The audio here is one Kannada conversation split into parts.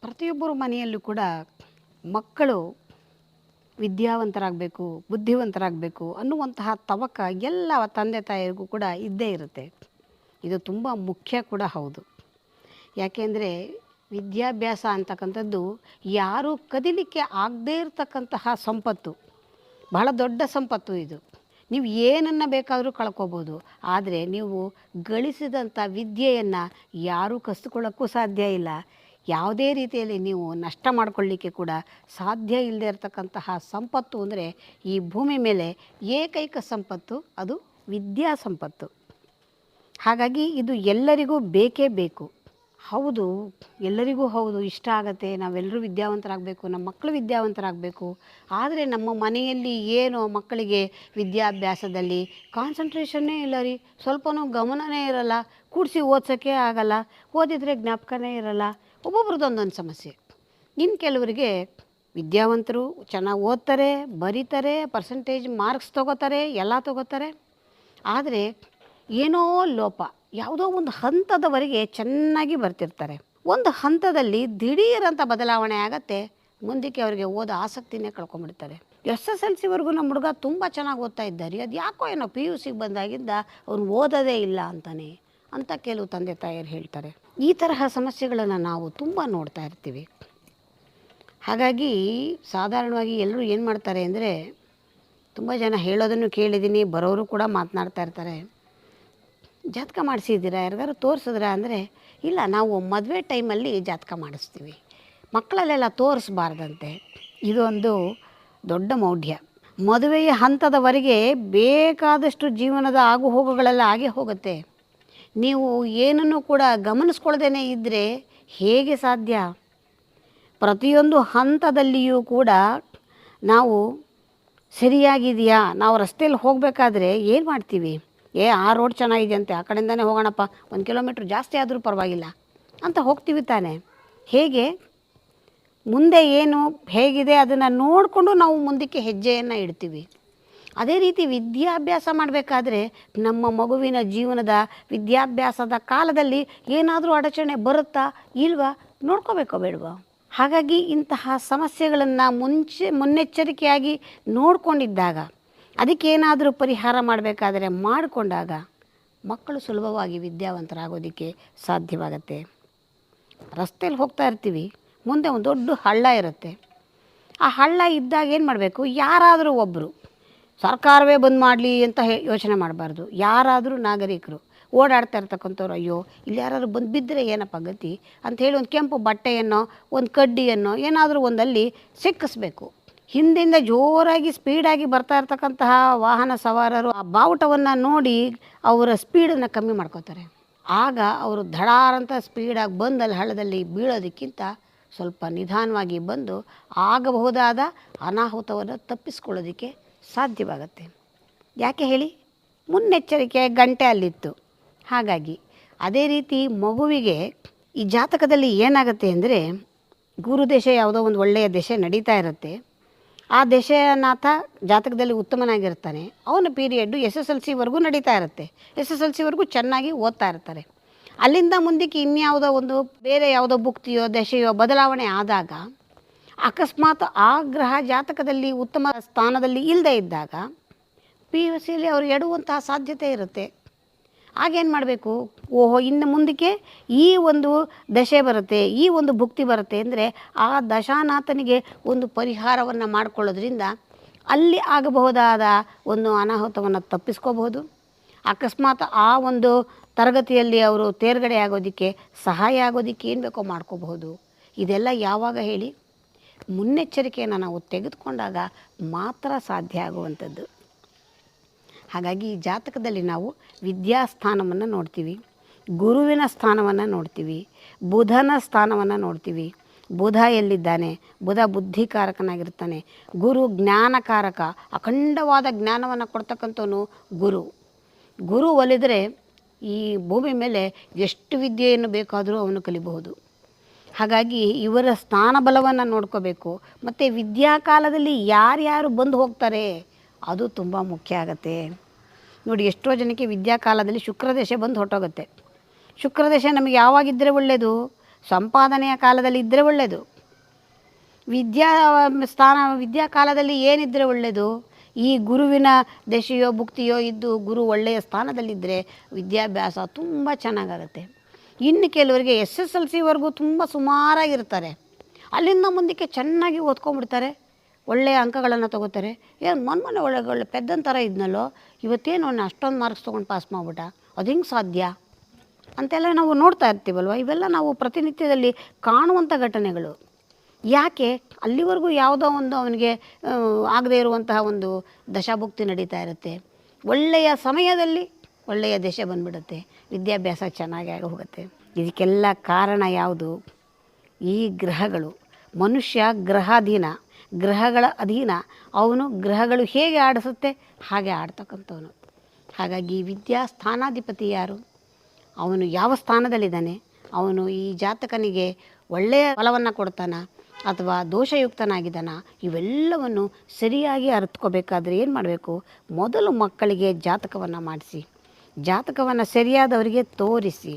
ಪ್ರತಿಯೊಬ್ಬರ ಮನೆಯಲ್ಲೂ ಕೂಡ ಮಕ್ಕಳು ವಿದ್ಯಾವಂತರಾಗಬೇಕು, ಬುದ್ಧಿವಂತರಾಗಬೇಕು ಅನ್ನುವಂತಹ ತವಕ ಎಲ್ಲ ತಂದೆ ತಾಯಿಗೂ ಕೂಡ ಇದ್ದೇ ಇರುತ್ತೆ. ಇದು ತುಂಬ ಮುಖ್ಯ ಕೂಡ ಹೌದು. ಯಾಕೆಂದರೆ ವಿದ್ಯಾಭ್ಯಾಸ ಅಂತಕ್ಕಂಥದ್ದು ಯಾರೂ ಕದಿಲಿಕ್ಕೆ ಆಗದೇ ಇರತಕ್ಕಂತಹ ಸಂಪತ್ತು, ಬಹಳ ದೊಡ್ಡ ಸಂಪತ್ತು ಇದು. ನೀವು ಏನನ್ನು ಬೇಕಾದರೂ ಕಳ್ಕೊಬೋದು, ಆದರೆ ನೀವು ಗಳಿಸಿದಂಥ ವಿದ್ಯೆಯನ್ನು ಯಾರೂ ಕಸಿದುಕೊಳ್ಳೋಕ್ಕೂ ಸಾಧ್ಯ ಇಲ್ಲ. ಯಾವುದೇ ರೀತಿಯಲ್ಲಿ ನೀವು ನಷ್ಟ ಮಾಡಿಕೊಳ್ಳಿಕ್ಕೆ ಕೂಡ ಸಾಧ್ಯ ಇಲ್ಲದೆ ಇರತಕ್ಕಂತಹ ಸಂಪತ್ತು ಅಂದರೆ ಈ ಭೂಮಿ ಮೇಲೆ ಏಕೈಕ ಸಂಪತ್ತು ಅದು ವಿದ್ಯಾ ಸಂಪತ್ತು. ಹಾಗಾಗಿ ಇದು ಎಲ್ಲರಿಗೂ ಬೇಕೇ ಬೇಕು. ಹೌದು, ಎಲ್ಲರಿಗೂ ಹೌದು, ಇಷ್ಟ ಆಗತ್ತೆ, ನಾವೆಲ್ಲರೂ ವಿದ್ಯಾವಂತರಾಗಬೇಕು, ನಮ್ಮ ಮಕ್ಕಳು ವಿದ್ಯಾವಂತರಾಗಬೇಕು. ಆದರೆ ನಮ್ಮ ಮನೆಯಲ್ಲಿ ಏನು ಮಕ್ಕಳಿಗೆ ವಿದ್ಯಾಭ್ಯಾಸದಲ್ಲಿ ಕಾನ್ಸಂಟ್ರೇಷನ್ನೇ ಇಲ್ಲ ರೀ, ಸ್ವಲ್ಪನೂ ಗಮನನೇ ಇರಲ್ಲ, ಕೂಡಿಸಿ ಓದ್ಸೋಕ್ಕೆ ಆಗಲ್ಲ, ಓದಿದರೆ ಜ್ಞಾಪಕನೇ ಇರಲ್ಲ. ಒಬ್ಬೊಬ್ರದ್ದೊಂದೊಂದು ಸಮಸ್ಯೆ. ಇನ್ನು ಕೆಲವರಿಗೆ ವಿದ್ಯಾವಂತರು ಚೆನ್ನಾಗಿ ಓದ್ತಾರೆ, ಬರೀತಾರೆ, ಪರ್ಸೆಂಟೇಜ್ ಮಾರ್ಕ್ಸ್ ತೊಗೋತಾರೆ, ಎಲ್ಲ ತೊಗೋತಾರೆ. ಆದರೆ ಏನೋ ಲೋಪ, ಯಾವುದೋ ಒಂದು ಹಂತದವರೆಗೆ ಚೆನ್ನಾಗಿ ಬರ್ತಿರ್ತಾರೆ. ಒಂದು ಹಂತದಲ್ಲಿ ದಿಢೀರಂಥ ಬದಲಾವಣೆ ಆಗತ್ತೆ, ಮುಂದಕ್ಕೆ ಅವರಿಗೆ ಓದೋ ಆಸಕ್ತಿನೇ ಕಳ್ಕೊಂಡ್ಬಿಡ್ತಾರೆ. SSLCವರೆಗೂ ನಮ್ಮ ಹುಡುಗ ತುಂಬ ಚೆನ್ನಾಗಿ ಓದ್ತಾ ಇದ್ದಾರೆ, ಅದು ಯಾಕೋ ಏನೋ PUCಗೆ ಬಂದಾಗಿಂದ ಅವ್ನು ಓದೋದೇ ಇಲ್ಲ ಅಂತಾನೆ ಅಂತ ಕೆಲವು ತಂದೆ ತಾಯಿಯರು ಹೇಳ್ತಾರೆ. ಈ ತರಹ ಸಮಸ್ಯೆಗಳನ್ನು ನಾವು ತುಂಬ ನೋಡ್ತಾ ಇರ್ತೀವಿ. ಹಾಗಾಗಿ ಸಾಧಾರಣವಾಗಿ ಎಲ್ಲರೂ ಏನು ಮಾಡ್ತಾರೆ ಅಂದರೆ, ತುಂಬ ಜನ ಹೇಳೋದನ್ನು ಕೇಳಿದ್ದೀನಿ, ಬರೋರು ಕೂಡ ಮಾತನಾಡ್ತಾ ಇರ್ತಾರೆ, ಜಾತಕ ಮಾಡಿಸಿದ್ದೀರಾ, ಯಾರಿಗಾರು ತೋರಿಸಿದ್ರಾ ಅಂದರೆ, ಇಲ್ಲ ನಾವು ಮದುವೆ ಟೈಮಲ್ಲಿ ಜಾತಕ ಮಾಡಿಸ್ತೀವಿ, ಮಕ್ಕಳಲ್ಲೆಲ್ಲ ತೋರಿಸ್ಬಾರ್ದಂತೆ. ಇದೊಂದು ದೊಡ್ಡ ಮೌಢ್ಯ. ಮದುವೆಯ ಹಂತದವರೆಗೆ ಬೇಕಾದಷ್ಟು ಜೀವನದ ಆಗು ಹೋಗುಗಳೆಲ್ಲ ಆಗೇ ಹೋಗುತ್ತೆ. ನೀವು ಏನನ್ನು ಕೂಡ ಗಮನಿಸ್ಕೊಳ್ದೇ ಇದ್ದರೆ ಹೇಗೆ ಸಾಧ್ಯ? ಪ್ರತಿಯೊಂದು ಹಂತದಲ್ಲಿಯೂ ಕೂಡ ನಾವು ಸರಿಯಾಗಿದೆಯಾ, ನಾವು ರಸ್ತೆಯಲ್ಲಿ ಹೋಗಬೇಕಾದ್ರೆ ಏನು ಮಾಡ್ತೀವಿ, ಆ ರೋಡ್ ಚೆನ್ನಾಗಿದೆಯಂತೆ, ಆ ಕಡೆಯಿಂದನೇ ಹೋಗೋಣಪ್ಪ, 1 ಕಿಲೋಮೀಟ್ರ್ ಜಾಸ್ತಿ ಆದರೂ ಪರವಾಗಿಲ್ಲ ಅಂತ ಹೋಗ್ತೀವಿ ತಾನೆ. ಹೇಗೆ ಮುಂದೆ ಏನು ಹೇಗಿದೆ ಅದನ್ನು ನೋಡಿಕೊಂಡು ನಾವು ಮುಂದಕ್ಕೆ ಹೆಜ್ಜೆಯನ್ನು ಇಡ್ತೀವಿ. ಅದೇ ರೀತಿ ವಿದ್ಯಾಭ್ಯಾಸ ಮಾಡಬೇಕಾದ್ರೆ ನಮ್ಮ ಮಗುವಿನ ಜೀವನದ ವಿದ್ಯಾಭ್ಯಾಸದ ಕಾಲದಲ್ಲಿ ಏನಾದರೂ ಅಡಚಣೆ ಬರುತ್ತಾ ಇಲ್ವಾ ನೋಡ್ಕೋಬೇಕೋ ಬೇಡವಾ? ಹಾಗಾಗಿ ಇಂತಹ ಸಮಸ್ಯೆಗಳನ್ನು ಮುನ್ನೆಚ್ಚರಿಕೆಯಾಗಿ ನೋಡಿಕೊಂಡಿದ್ದಾಗ, ಅದಕ್ಕೇನಾದರೂ ಪರಿಹಾರ ಮಾಡಬೇಕಾದರೆ ಮಾಡಿಕೊಂಡಾಗ ಮಕ್ಕಳು ಸುಲಭವಾಗಿ ವಿದ್ಯಾವಂತರಾಗೋದಕ್ಕೆ ಸಾಧ್ಯವಾಗತ್ತೆ. ರಸ್ತೆಯಲ್ಲಿ ಹೋಗ್ತಾ ಇರ್ತೀವಿ, ಮುಂದೆ ಒಂದು ದೊಡ್ಡ ಹಳ್ಳ ಇರುತ್ತೆ. ಆ ಹಳ್ಳ ಇದ್ದಾಗ ಏನು ಮಾಡಬೇಕು, ಯಾರಾದರೂ ಒಬ್ಬರು, ಸರ್ಕಾರವೇ ಬಂದ್ ಮಾಡಲಿ ಅಂತ ಯೋಚನೆ ಮಾಡಬಾರ್ದು. ಯಾರಾದರೂ ನಾಗರಿಕರು ಓಡಾಡ್ತಾ ಇರ್ತಕ್ಕಂಥವ್ರು, ಅಯ್ಯೋ ಇಲ್ಲಿ ಯಾರಾದರೂ ಬಂದು ಬಿದ್ದರೆ ಏನಪ್ಪ ಗತಿ ಅಂಥೇಳಿ ಒಂದು ಕೆಂಪು ಬಟ್ಟೆಯನ್ನು, ಒಂದು ಕಡ್ಡಿಯನ್ನು ಏನಾದರೂ ಒಂದಲ್ಲಿ ಸಿಕ್ಕಿಸ್ಬೇಕು. ಹಿಂದಿಂದ ಜೋರಾಗಿ ಸ್ಪೀಡಾಗಿ ಬರ್ತಾ ಇರ್ತಕ್ಕಂತಹ ವಾಹನ ಸವಾರರು ಆ ಬಾವುಟವನ್ನು ನೋಡಿ ಅವರ ಸ್ಪೀಡನ್ನು ಕಮ್ಮಿ ಮಾಡ್ಕೋತಾರೆ. ಆಗ ಅವರು ಧಡಾರಂತ ಸ್ಪೀಡಾಗಿ ಬಂದು ಅಲ್ಲಿ ಹಳ್ಳದಲ್ಲಿ ಬೀಳೋದಕ್ಕಿಂತ ಸ್ವಲ್ಪ ನಿಧಾನವಾಗಿ ಬಂದು ಆಗಬಹುದಾದ ಅನಾಹುತವನ್ನು ತಪ್ಪಿಸ್ಕೊಳ್ಳೋದಕ್ಕೆ ಸಾಧ್ಯವಾಗತ್ತೆ. ಯಾಕೆ ಹೇಳಿ? ಮುನ್ನೆಚ್ಚರಿಕೆ ಗಂಟೆ ಅಲ್ಲಿತ್ತು. ಹಾಗಾಗಿ ಅದೇ ರೀತಿ ಮಗುವಿಗೆ ಈ ಜಾತಕದಲ್ಲಿ ಏನಾಗುತ್ತೆ ಅಂದರೆ, ಗುರುದಶೆ ಯಾವುದೋ ಒಂದು ಒಳ್ಳೆಯ ದಶೆ ನಡೀತಾ ಇರುತ್ತೆ. ಆ ದಶೆನಾಥ ಜಾತಕದಲ್ಲಿ ಉತ್ತಮನಾಗಿರ್ತಾನೆ, ಅವನ ಪೀರಿಯಡ್ಡು SSLCವರೆಗೂ ನಡೀತಾ ಇರುತ್ತೆ. SSLCವರೆಗೂ ಚೆನ್ನಾಗಿ ಓದ್ತಾ ಇರ್ತಾರೆ. ಅಲ್ಲಿಂದ ಮುಂದಕ್ಕೆ ಇನ್ಯಾವುದೋ ಒಂದು ಬೇರೆ ಯಾವುದೋ ಭುಕ್ತಿಯೋ ದಶೆಯೋ ಬದಲಾವಣೆ ಆದಾಗ, ಅಕಸ್ಮಾತ್ ಆ ಗ್ರಹ ಜಾತಕದಲ್ಲಿ ಉತ್ತಮ ಸ್ಥಾನದಲ್ಲಿ ಇಲ್ಲದೆ ಇದ್ದಾಗ PUCಯಲ್ಲಿ ಅವರು ಎಡುವಂತಹ ಸಾಧ್ಯತೆ ಇರುತ್ತೆ. ಆಗೇನು ಮಾಡಬೇಕು, ಓಹೋ ಇನ್ನು ಮುಂದಕ್ಕೆ ಈ ಒಂದು ದಶೆ ಬರುತ್ತೆ, ಈ ಒಂದು ಭುಕ್ತಿ ಬರುತ್ತೆ ಅಂದರೆ ಆ ದಶಾನಾಥನಿಗೆ ಒಂದು ಪರಿಹಾರವನ್ನು ಮಾಡಿಕೊಳ್ಳೋದ್ರಿಂದ ಅಲ್ಲಿ ಆಗಬಹುದಾದ ಒಂದು ಅನಾಹುತವನ್ನು ತಪ್ಪಿಸ್ಕೋಬಹುದು. ಅಕಸ್ಮಾತ್ ಆ ಒಂದು ತರಗತಿಯಲ್ಲಿ ಅವರು ತೇರ್ಗಡೆ ಆಗೋದಕ್ಕೆ ಸಹಾಯ ಆಗೋದಕ್ಕೆ ಏನು ಬೇಕೋ ಮಾಡ್ಕೋಬಹುದು. ಇದೆಲ್ಲ ಯಾವಾಗ ಹೇಳಿ? ಮುನ್ನೆಚ್ಚರಿಕೆಯನ್ನು ನಾವು ತೆಗೆದುಕೊಂಡಾಗ ಮಾತ್ರ ಸಾಧ್ಯ ಆಗುವಂಥದ್ದು. ಹಾಗಾಗಿ ಈ ಜಾತಕದಲ್ಲಿ ನಾವು ವಿದ್ಯಾಸ್ಥಾನವನ್ನು ನೋಡ್ತೀವಿ, ಗುರುವಿನ ಸ್ಥಾನವನ್ನು ನೋಡ್ತೀವಿ, ಬುಧನ ಸ್ಥಾನವನ್ನು ನೋಡ್ತೀವಿ. ಬುಧ ಎಲ್ಲಿದ್ದಾನೆ? ಬುಧ ಬುದ್ಧಿಕಾರಕನಾಗಿರ್ತಾನೆ. ಗುರು ಜ್ಞಾನಕಾರಕ, ಅಖಂಡವಾದ ಜ್ಞಾನವನ್ನು ಕೊಡ್ತಕ್ಕಂಥವನು ಗುರು. ಗುರು ಒಲಿದರೆ ಈ ಭೂಮಿ ಮೇಲೆ ಎಷ್ಟು ವಿದ್ಯೆಯನ್ನು ಬೇಕಾದರೂ ಅವನು ಕಲಿಬಹುದು. ಹಾಗಾಗಿ ಇವರ ಸ್ಥಾನಬಲವನ್ನು ನೋಡ್ಕೋಬೇಕು. ಮತ್ತು ವಿದ್ಯಾಕಾಲದಲ್ಲಿ ಯಾರ್ಯಾರು ಬಂದು ಹೋಗ್ತಾರೆ ಅದು ತುಂಬ ಮುಖ್ಯ ಆಗುತ್ತೆ. ನೋಡಿ, ಎಷ್ಟೋ ಜನಕ್ಕೆ ವಿದ್ಯಾಕಾಲದಲ್ಲಿ ಶುಕ್ರದಶೆ ಬಂದು ಹೊರಟೋಗುತ್ತೆ. ಶುಕ್ರದಶೆ ನಮಗೆ ಯಾವಾಗಿದ್ದರೆ ಒಳ್ಳೆಯದು? ಸಂಪಾದನೆಯ ಕಾಲದಲ್ಲಿ ಇದ್ದರೆ ಒಳ್ಳೆಯದು. ವಿದ್ಯಾ ಕಾಲದಲ್ಲಿ ಏನಿದ್ದರೆ ಒಳ್ಳೆಯದು? ಈ ಗುರುವಿನ ದಶೆಯೋ ಭುಕ್ತಿಯೋ ಇದ್ದು ಗುರು ಒಳ್ಳೆಯ ಸ್ಥಾನದಲ್ಲಿದ್ದರೆ ವಿದ್ಯಾಭ್ಯಾಸ ತುಂಬ ಚೆನ್ನಾಗಾಗುತ್ತೆ. ಇನ್ನು ಕೆಲವರಿಗೆ SSLCವರೆಗೂ ತುಂಬ ಸುಮಾರಾಗಿರ್ತಾರೆ. ಅಲ್ಲಿಂದ ಮುಂದಕ್ಕೆ ಚೆನ್ನಾಗಿ ಓದ್ಕೊಂಡ್ಬಿಡ್ತಾರೆ, ಒಳ್ಳೆಯ ಅಂಕಗಳನ್ನು ತೊಗೋತಾರೆ. ಏನು ಮೊನ್ನೆ ಒಳ್ಳೆ ಪೆದ್ದನ ಥರ ಇದ್ನಲ್ಲೋ, ಇವತ್ತೇನು ಅವನು ಅಷ್ಟೊಂದು ಮಾರ್ಕ್ಸ್ ತೊಗೊಂಡು ಪಾಸ್ ಮಾಡಿಬಿಟ್ಟ, ಅದು ಹೆಂಗೆ ಸಾಧ್ಯ ಅಂತೆಲ್ಲ ನಾವು ನೋಡ್ತಾ ಇರ್ತೀವಲ್ವ. ಇವೆಲ್ಲ ನಾವು ಪ್ರತಿನಿತ್ಯದಲ್ಲಿ ಕಾಣುವಂಥ ಘಟನೆಗಳು. ಯಾಕೆ? ಅಲ್ಲಿವರೆಗೂ ಯಾವುದೋ ಒಂದು ಅವನಿಗೆ ಆಗದೇ ಇರುವಂತಹ ಒಂದು ದಶಾಭುಕ್ತಿ ನಡೀತಾ ಇರುತ್ತೆ. ಒಳ್ಳೆಯ ಸಮಯದಲ್ಲಿ ಒಳ್ಳೆಯ ದಶೆ ಬಂದ್ಬಿಡುತ್ತೆ, ವಿದ್ಯಾಭ್ಯಾಸ ಚೆನ್ನಾಗಿ ಆಗಿ ಹೋಗುತ್ತೆ. ಇದಕ್ಕೆಲ್ಲ ಕಾರಣ ಯಾವುದು? ಈ ಗ್ರಹಗಳು. ಮನುಷ್ಯ ಗ್ರಹಾಧೀನ, ಗ್ರಹಗಳ ಅಧೀನ. ಅವನು ಗ್ರಹಗಳು ಹೇಗೆ ಆಡಿಸುತ್ತೆ ಹಾಗೆ ಆಡ್ತಕ್ಕಂಥವನು. ಹಾಗಾಗಿ ವಿದ್ಯಾ ಸ್ಥಾನಾಧಿಪತಿ ಯಾರು? ಅವನು ಯಾವ ಸ್ಥಾನದಲ್ಲಿದ್ದಾನೆ? ಅವನು ಈ ಜಾತಕನಿಗೆ ಒಳ್ಳೆಯ ಫಲವನ್ನು ಕೊಡ್ತಾನ ಅಥವಾ ದೋಷಯುಕ್ತನಾಗಿದ್ದಾನ? ಇವೆಲ್ಲವನ್ನು ಸರಿಯಾಗಿ ಅರಿತ್ಕೋಬೇಕಾದ್ರೆ ಏನು ಮಾಡಬೇಕು? ಮೊದಲು ಮಕ್ಕಳಿಗೆ ಜಾತಕವನ್ನು ಮಾಡಿಸಿ, ಜಾತಕವನ್ನು ಸರಿಯಾದವರಿಗೆ ತೋರಿಸಿ,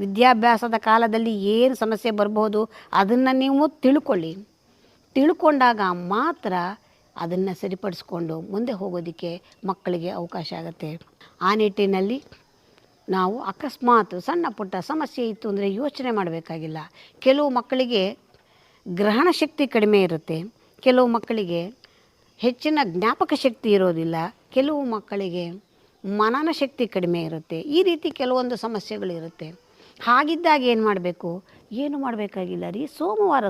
ವಿದ್ಯಾಭ್ಯಾಸದ ಕಾಲದಲ್ಲಿ ಏನು ಸಮಸ್ಯೆ ಬರ್ಬೋದು ಅದನ್ನು ನೀವು ತಿಳ್ಕೊಂಡಾಗ ಮಾತ್ರ ಅದನ್ನು ಸರಿಪಡಿಸ್ಕೊಂಡು ಮುಂದೆ ಹೋಗೋದಕ್ಕೆ ಮಕ್ಕಳಿಗೆ ಅವಕಾಶ ಆಗುತ್ತೆ. ಆ ನಿಟ್ಟಿನಲ್ಲಿ ನಾವು ಅಕಸ್ಮಾತ್ ಸಣ್ಣ ಪುಟ್ಟ ಸಮಸ್ಯೆ ಇತ್ತು ಅಂದರೆ ಯೋಚನೆ ಮಾಡಬೇಕಾಗಿಲ್ಲ. ಕೆಲವು ಮಕ್ಕಳಿಗೆ ಗ್ರಹಣ ಶಕ್ತಿ ಕಡಿಮೆ ಇರುತ್ತೆ, ಕೆಲವು ಮಕ್ಕಳಿಗೆ ಹೆಚ್ಚಿನ ಜ್ಞಾಪಕ ಶಕ್ತಿ ಇರೋದಿಲ್ಲ, ಕೆಲವು ಮಕ್ಕಳಿಗೆ ಮನನ ಶಕ್ತಿ ಕಡಿಮೆ ಇರುತ್ತೆ. ಈ ರೀತಿ ಕೆಲವೊಂದು ಸಮಸ್ಯೆಗಳಿರುತ್ತೆ. ಹಾಗಿದ್ದಾಗ ಏನು ಮಾಡಬೇಕು? ಏನು ಮಾಡಬೇಕಾಗಿಲ್ಲ ರೀ. ಸೋಮವಾರ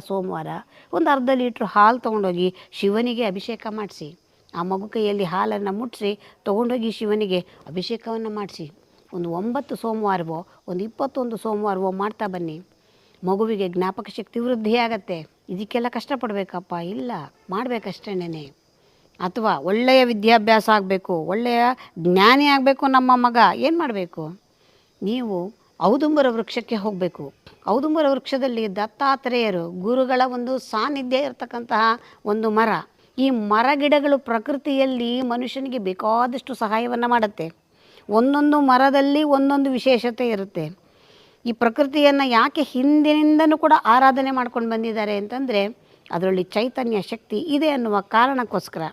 ಒಂದು ಅರ್ಧ ಲೀಟ್ರ್ ಹಾಲು ತೊಗೊಂಡೋಗಿ ಶಿವನಿಗೆ ಅಭಿಷೇಕ ಮಾಡಿಸಿ, ಆ ಮಗು ಕೈಯಲ್ಲಿ ಹಾಲನ್ನು ಮುಟ್ಟಿಸಿ ತೊಗೊಂಡೋಗಿ ಶಿವನಿಗೆ ಅಭಿಷೇಕವನ್ನು ಮಾಡಿಸಿ. ಒಂದು 9 ಸೋಮವಾರವೋ ಒಂದು 21 ಸೋಮವಾರವೋ ಮಾಡ್ತಾ ಬನ್ನಿ. ಮಗುವಿಗೆ ಜ್ಞಾಪಕ ಶಕ್ತಿ ವೃದ್ಧಿಯಾಗತ್ತೆ. ಇದಕ್ಕೆಲ್ಲ ಕಷ್ಟಪಡಬೇಕಪ್ಪ? ಇಲ್ಲ, ಮಾಡಬೇಕಷ್ಟೇನೆ. ಅಥವಾ ಒಳ್ಳೆಯ ವಿದ್ಯಾಭ್ಯಾಸ ಆಗಬೇಕು, ಒಳ್ಳೆಯ ಜ್ಞಾನಿ ಆಗಬೇಕು ನಮ್ಮ ಮಗ. ಏನು ಮಾಡಬೇಕು? ನೀವು ಔದುಂಬರ ವೃಕ್ಷಕ್ಕೆ ಹೋಗಬೇಕು. ಔದುಂಬರ ವೃಕ್ಷದಲ್ಲಿ ದತ್ತಾತ್ರೇಯರು ಗುರುಗಳ ಒಂದು ಸಾನ್ನಿಧ್ಯ ಇರತಕ್ಕಂತಹ ಒಂದು ಮರ. ಈ ಮರ ಗಿಡಗಳು ಪ್ರಕೃತಿಯಲ್ಲಿ ಮನುಷ್ಯನಿಗೆ ಬೇಕಾದಷ್ಟು ಸಹಾಯವನ್ನು ಮಾಡುತ್ತೆ. ಒಂದೊಂದು ಮರದಲ್ಲಿ ಒಂದೊಂದು ವಿಶೇಷತೆ ಇರುತ್ತೆ. ಈ ಪ್ರಕೃತಿಯನ್ನು ಯಾಕೆ ಹಿಂದಿನಿಂದನೂ ಕೂಡ ಆರಾಧನೆ ಮಾಡ್ಕೊಂಡು ಬಂದಿದ್ದಾರೆ ಅಂತಂದರೆ ಅದರಲ್ಲಿ ಚೈತನ್ಯ ಶಕ್ತಿ ಇದೆ ಅನ್ನುವ ಕಾರಣಕ್ಕೋಸ್ಕರ.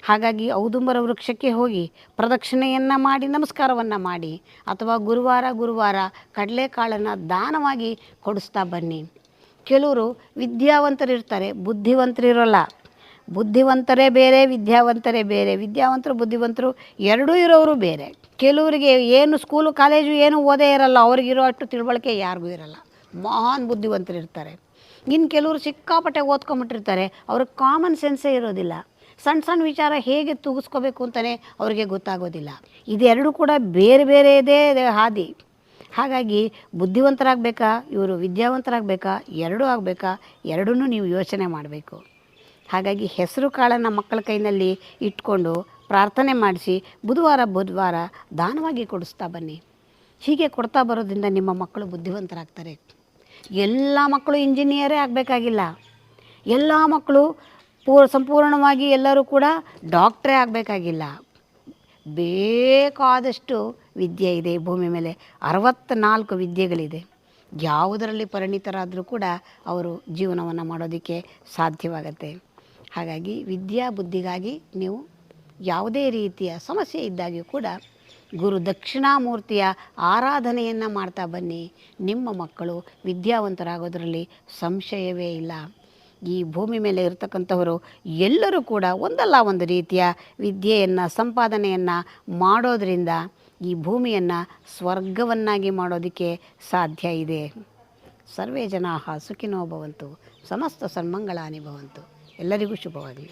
ಹಾಗಾಗಿ ಔದುಂಬರ ವೃಕ್ಷಕ್ಕೆ ಹೋಗಿ ಪ್ರದಕ್ಷಿಣೆಯನ್ನು ಮಾಡಿ ನಮಸ್ಕಾರವನ್ನು ಮಾಡಿ, ಅಥವಾ ಗುರುವಾರ ಕಡಲೆಕಾಳನ್ನು ದಾನವಾಗಿ ಕೊಡಿಸ್ತಾ ಬನ್ನಿ. ಕೆಲವರು ವಿದ್ಯಾವಂತರಿರ್ತಾರೆ, ಬುದ್ಧಿವಂತರಿರೋಲ್ಲ. ಬುದ್ಧಿವಂತರೇ ಬೇರೆ, ವಿದ್ಯಾವಂತರೇ ಬೇರೆ. ವಿದ್ಯಾವಂತರು ಬುದ್ಧಿವಂತರು ಎರಡೂ ಇರೋರು ಬೇರೆ. ಕೆಲವರಿಗೆ ಏನು ಸ್ಕೂಲು ಕಾಲೇಜು ಏನು ಓದೇ ಇರಲ್ಲ, ಅವ್ರಿಗಿರೋ ಅಷ್ಟು ತಿಳುವಳಿಕೆ ಯಾರಿಗೂ ಇರಲ್ಲ, ಮಹಾನ್ ಬುದ್ಧಿವಂತರಿರ್ತಾರೆ. ಇನ್ನು ಕೆಲವರು ಸಿಕ್ಕಾಪಟ್ಟೆ ಓದ್ಕೊಂಬಿಟ್ಟಿರ್ತಾರೆ, ಅವ್ರಿಗೆ ಕಾಮನ್ ಸೆನ್ಸೇ ಇರೋದಿಲ್ಲ. ಸಣ್ಣ ವಿಚಾರ ಹೇಗೆ ತೂಗಿಸ್ಕೋಬೇಕು ಅಂತಲೇ ಅವರಿಗೆ ಗೊತ್ತಾಗೋದಿಲ್ಲ. ಇದೆರಡೂ ಕೂಡ ಬೇರೆ ಬೇರೆದೇ ಹಾದಿ. ಹಾಗಾಗಿ ಬುದ್ಧಿವಂತರಾಗಬೇಕಾ, ಇವರು ವಿದ್ಯಾವಂತರಾಗಬೇಕಾ, ಎರಡೂ ಆಗಬೇಕಾ, ಎರಡನ್ನೂ ನೀವು ಯೋಚನೆ ಮಾಡಬೇಕು. ಹಾಗಾಗಿ ಹೆಸರು ಕಾಳನ್ನು ಮಕ್ಕಳ ಕೈನಲ್ಲಿ ಇಟ್ಕೊಂಡು ಪ್ರಾರ್ಥನೆ ಮಾಡಿಸಿ ಬುಧವಾರ ದಾನವಾಗಿ ಕೊಡಿಸ್ತಾ ಬನ್ನಿ. ಹೀಗೆ ಕೊಡ್ತಾ ಬರೋದ್ರಿಂದ ನಿಮ್ಮ ಮಕ್ಕಳು ಬುದ್ಧಿವಂತರಾಗ್ತಾರೆ. ಎಲ್ಲ ಮಕ್ಕಳು ಇಂಜಿನಿಯರೇ ಆಗಬೇಕಾಗಿಲ್ಲ, ಎಲ್ಲ ಮಕ್ಕಳು ಸಂಪೂರ್ಣವಾಗಿ ಎಲ್ಲರೂ ಕೂಡ ಡಾಕ್ಟ್ರೇ ಆಗಬೇಕಾಗಿಲ್ಲ. ಬೇಕಾದಷ್ಟು ವಿದ್ಯೆ ಇದೆ ಈ ಭೂಮಿ ಮೇಲೆ. 64 ವಿದ್ಯೆಗಳಿದೆ. ಯಾವುದರಲ್ಲಿ ಪರಿಣಿತರಾದರೂ ಕೂಡ ಅವರು ಜೀವನವನ್ನು ಮಾಡೋದಕ್ಕೆ ಸಾಧ್ಯವಾಗತ್ತೆ. ಹಾಗಾಗಿ ವಿದ್ಯಾ ಬುದ್ಧಿಗಾಗಿ ನೀವು ಯಾವುದೇ ರೀತಿಯ ಸಮಸ್ಯೆ ಇದ್ದಾಗ್ಯೂ ಕೂಡ ಗುರು ದಕ್ಷಿಣಾಮೂರ್ತಿಯ ಆರಾಧನೆಯನ್ನು ಮಾಡ್ತಾ ಬನ್ನಿ. ನಿಮ್ಮ ಮಕ್ಕಳು ವಿದ್ಯಾವಂತರಾಗೋದರಲ್ಲಿ ಸಂಶಯವೇ ಇಲ್ಲ. ಈ ಭೂಮಿ ಮೇಲೆ ಇರತಕ್ಕಂಥವರು ಎಲ್ಲರೂ ಕೂಡ ಒಂದಲ್ಲ ಒಂದು ರೀತಿಯ ವಿದ್ಯೆಯನ್ನು ಸಂಪಾದನೆಯನ್ನು ಮಾಡೋದರಿಂದ ಈ ಭೂಮಿಯನ್ನು ಸ್ವರ್ಗವನ್ನಾಗಿ ಮಾಡೋದಕ್ಕೆ ಸಾಧ್ಯ ಇದೆ. ಸರ್ವೇ ಜನಾಃ ಸುಖಿನೋ ಭವಂತು, ಸಮಸ್ತ ಸನ್ಮಂಗಳಾನಿ ಭವಂತು. ಎಲ್ಲರಿಗೂ ಶುಭವಾಗಲಿ.